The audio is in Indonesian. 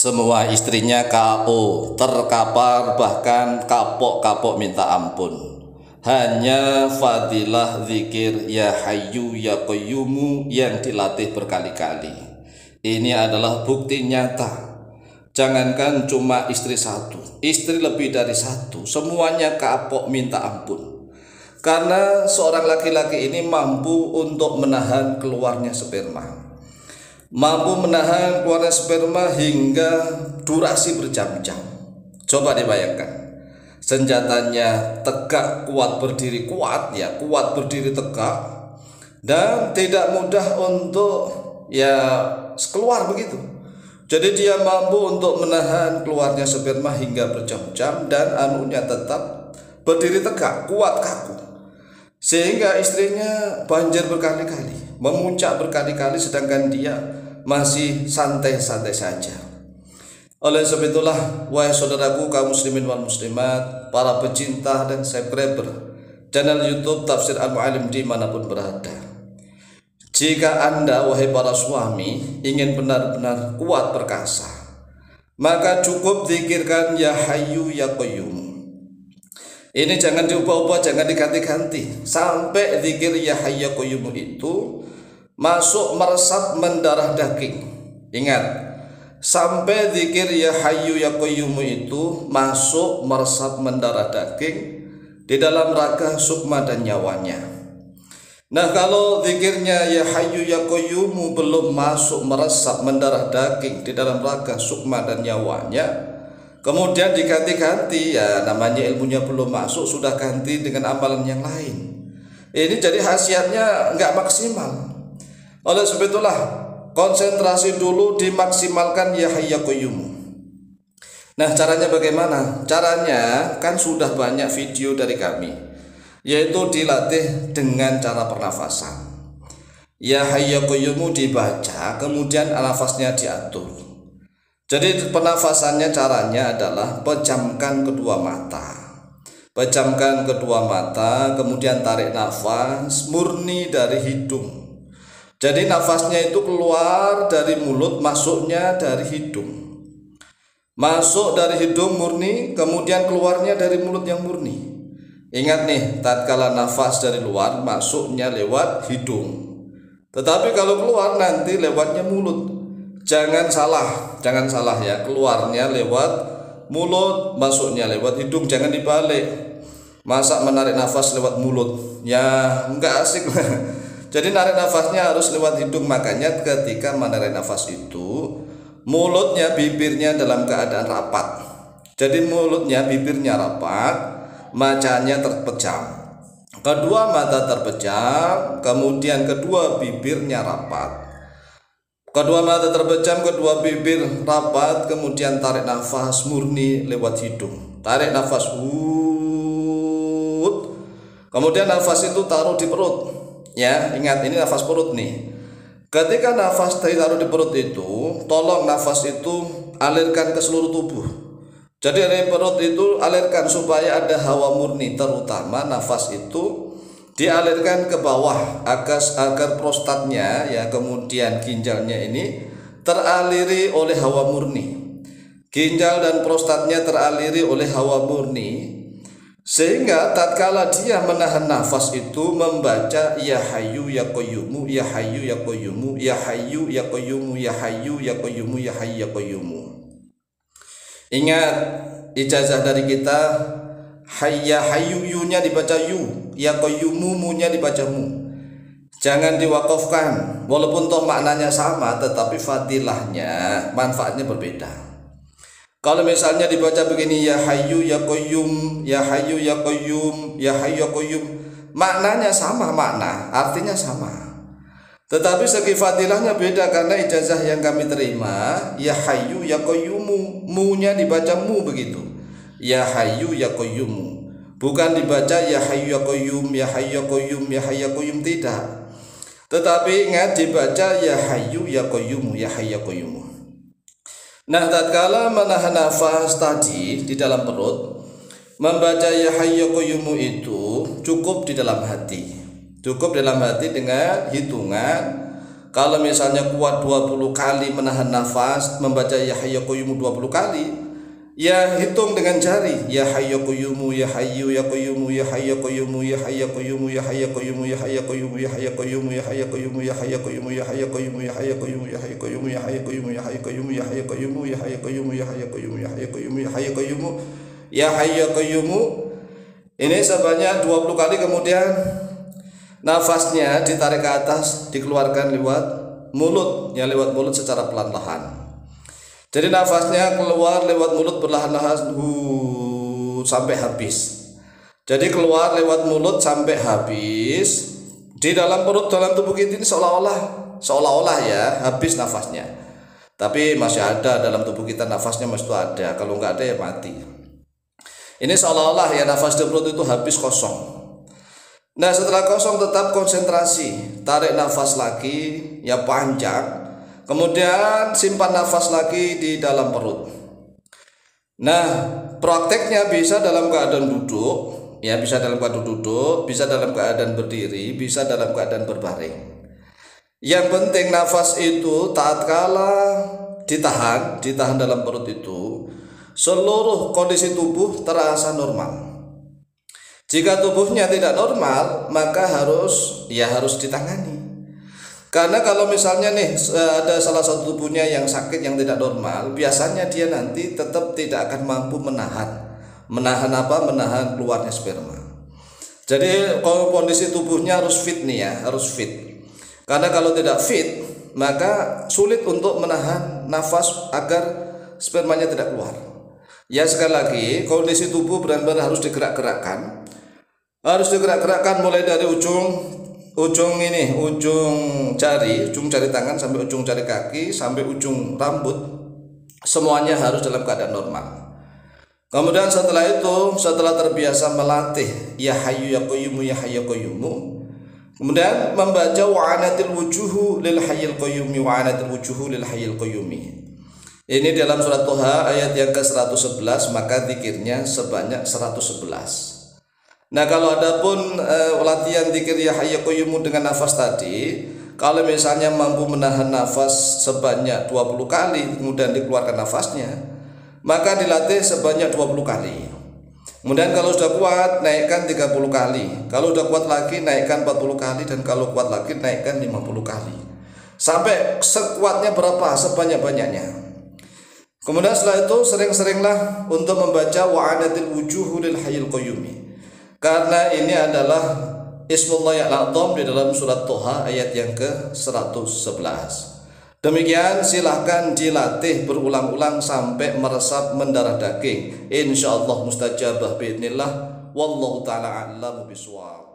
Semua istrinya KO, terkapar, bahkan kapok-kapok minta ampun. Hanya fadilah zikir ya hayyu ya qayyumu yang dilatih berkali-kali. Ini adalah bukti nyata. Jangankan cuma istri satu, istri lebih dari satu, semuanya kapok minta ampun. Karena seorang laki-laki ini mampu untuk menahan keluarnya sperma, mampu menahan keluarnya sperma hingga durasi berjam-jam. Coba dibayangkan, senjatanya tegak, kuat berdiri, kuat berdiri tegak, dan tidak mudah untuk keluar begitu. Jadi dia mampu untuk menahan keluarnya sperma hingga berjam-jam dan anunya tetap berdiri tegak, kuat kaku, sehingga istrinya banjir berkali-kali, memuncak berkali-kali, sedangkan dia masih santai-santai saja. Oleh sebab itulah, wahai saudaraku kaum muslimin wal muslimat, para pecinta dan subscriber channel YouTube Tafsir Al-Mu'allim dimanapun berada, jika Anda, wahai para suami, ingin benar-benar kuat perkasa, maka cukup zikirkan ya hayyu ya qayyum. Ini jangan diubah-ubah, jangan diganti-ganti, sampai zikir ya hayyu ya qayyum itu masuk meresap mendarah daging. Ingat, sampai zikir ya hayyu ya qayyum itu masuk meresap mendarah daging di dalam raga sukma dan nyawanya. Nah, kalau zikirnya ya hayyu ya qayyum belum masuk meresap mendarah daging di dalam raga sukma dan nyawanya, kemudian diganti-ganti, ya namanya ilmunya belum masuk, sudah ganti dengan amalan yang lain. Ini jadi khasiatnya nggak maksimal. Oleh sebab itulah, konsentrasi dulu, dimaksimalkan ya hayyu ya qayyum. Nah, caranya bagaimana? Caranya kan sudah banyak video dari kami, yaitu dilatih dengan cara pernafasan. Ya hayyu ya qayyum dibaca, kemudian nafasnya diatur. Jadi pernafasannya caranya adalah pejamkan kedua mata. Pejamkan kedua mata, kemudian tarik nafas murni dari hidung. Jadi nafasnya itu keluar dari mulut, masuknya dari hidung. Masuk dari hidung murni, kemudian keluarnya dari mulut yang murni. Ingat nih, tatkala nafas dari luar, masuknya lewat hidung. Tetapi kalau keluar nanti lewatnya mulut. Jangan salah ya, keluarnya lewat mulut, masuknya lewat hidung, jangan dibalik. Masa menarik nafas lewat mulut? Ya, enggak asik. Jadi narik nafasnya harus lewat hidung. Makanya ketika menarik nafas itu, mulutnya, bibirnya dalam keadaan rapat. Jadi mulutnya, bibirnya rapat, matanya terpejam, kedua mata terpejam, kemudian kedua bibirnya rapat. Kedua mata terpejam, kedua bibir rapat, kemudian tarik nafas murni lewat hidung. Tarik nafas, kemudian nafas itu taruh di perut. Ya, ingat ini nafas perut nih. Ketika nafas ditaruh di perut itu, tolong nafas itu alirkan ke seluruh tubuh. Jadi dari perut itu alirkan supaya ada hawa murni, terutama nafas itu dialirkan ke bawah agar prostatnya, ya, kemudian ginjalnya ini teraliri oleh hawa murni. Ginjal dan prostatnya teraliri oleh hawa murni, sehingga tatkala dia menahan nafas itu membaca ya hayyu ya qayyum, ya hayyu ya qayyum, ya hayyu ya qayyum, ya hayyu ya qayyum, ya hayyu ya qayyum. Ingat, ijazah dari kita, hayya hayyu yu-nya dibaca yu, ya qayyumu mu-nya dibaca mu. Jangan diwakafkan, walaupun toh maknanya sama, tetapi fadilahnya, manfaatnya berbeda. Kalau misalnya dibaca begini, ya hayyu ya qayyum, ya hayyu ya qayyum, ya hayyu ya qayyum, maknanya sama, makna artinya sama, tetapi segi fadilahnya beda. Karena ijazah yang kami terima, ya hayyu ya qayyumu, mu-nya dibaca mu begitu, ya hayyu ya qayyumu, bukan dibaca ya hayyu ya qayyum, ya hayyu ya qayyum, ya hayyu ya qayyum, tidak. Tetapi ingat, dibaca ya hayyu ya qayyum, ya hayyu ya qayyum. Nah, tatkala menahan nafas tadi di dalam perut, membaca ya hayyu ya qayyum itu cukup di dalam hati. Cukup dalam hati dengan hitungan Kalau misalnya kuat 20 kali menahan nafas, membaca ya hayyu ya qayyum 20 kali, ya hitung dengan jari. Ya hayyu ya qayyum, ya hayyu ya qayyum, ya hayyu ya qayyum, ya hayyu ya qayyum, ya hayyu ya qayyum, ya hayyu ya qayyum, ya hayyu ya qayyum, ya hayyu ya qayyum, ya hayyu ya qayyum, ya hayyu ya qayyum, ya hayyu ya qayyum, ya hayyu ya qayyum, ya hayyu ya qayyum, ya hayyu ya qayyum, ya hayyu ya qayyum, ya hayyu ya qayyum, ya hayyu ya qayyum, ya hayyu ya qayyum, ya hayyu ya qayyum, ya hayyu ya qayyum. Ini sebanyak 20 kali, kemudian nafasnya ditarik ke atas, dikeluarkan lewat mulut, ya lewat mulut secara pelan-lahan. Jadi nafasnya keluar lewat mulut perlahan-lahan sampai habis. Jadi keluar lewat mulut sampai habis. Di dalam perut, dalam tubuh kita ini seolah-olah ya habis nafasnya. Tapi masih ada dalam tubuh kita, nafasnya masih ada. Kalau nggak ada ya mati. Ini seolah-olah ya nafas di perut itu habis, kosong. Nah setelah kosong tetap konsentrasi, tarik nafas lagi ya panjang, kemudian simpan nafas lagi di dalam perut. Nah prakteknya bisa dalam keadaan duduk, ya bisa dalam keadaan duduk, bisa dalam keadaan berdiri, bisa dalam keadaan berbaring. Yang penting nafas itu tatkala ditahan dalam perut itu, seluruh kondisi tubuh terasa normal. Jika tubuhnya tidak normal, maka harus ditangani. Karena kalau misalnya nih ada salah satu tubuhnya yang sakit, yang tidak normal, biasanya dia nanti tetap tidak akan mampu menahan keluarnya sperma. Jadi kalau kondisi tubuhnya harus fit nih ya, harus fit. Karena kalau tidak fit, maka sulit untuk menahan nafas agar spermanya tidak keluar. Ya sekali lagi, kondisi tubuh benar-benar harus digerak-gerakkan. Harus digerak-gerakkan mulai dari ujung jari tangan sampai ujung jari kaki sampai ujung rambut, semuanya harus dalam keadaan normal. Kemudian setelah terbiasa melatih ya hayyu ya qayyum, ya hayyu ya qayyum, kemudian membaca wa'anatil wujuhu lil hayyil qayyum, wa'anatil wujuhu lil hayyil qayyum. Ini dalam surat Toha ayat yang ke-111, maka zikirnya sebanyak 111. Nah kalau adapun latihan zikir ya hayyu ya qayyum dengan nafas tadi, kalau misalnya mampu menahan nafas sebanyak 20 kali kemudian dikeluarkan nafasnya, maka dilatih sebanyak 20 kali. Kemudian kalau sudah kuat naikkan 30 kali, kalau sudah kuat lagi naikkan 40 kali, dan kalau kuat lagi naikkan 50 kali. Sampai sekuatnya berapa, sebanyak-banyaknya. Kemudian setelah itu sering-seringlah untuk membaca wa'anatil wujuhu lil hayyil qayyum. Karena ini adalah Ismullahi al-A'zam di dalam surat Toha ayat yang ke-111. Demikian silahkan dilatih berulang-ulang sampai meresap mendarah daging. Insyaallah mustajabah biidznillah. Wallahu ta'ala a'lamu bishawab.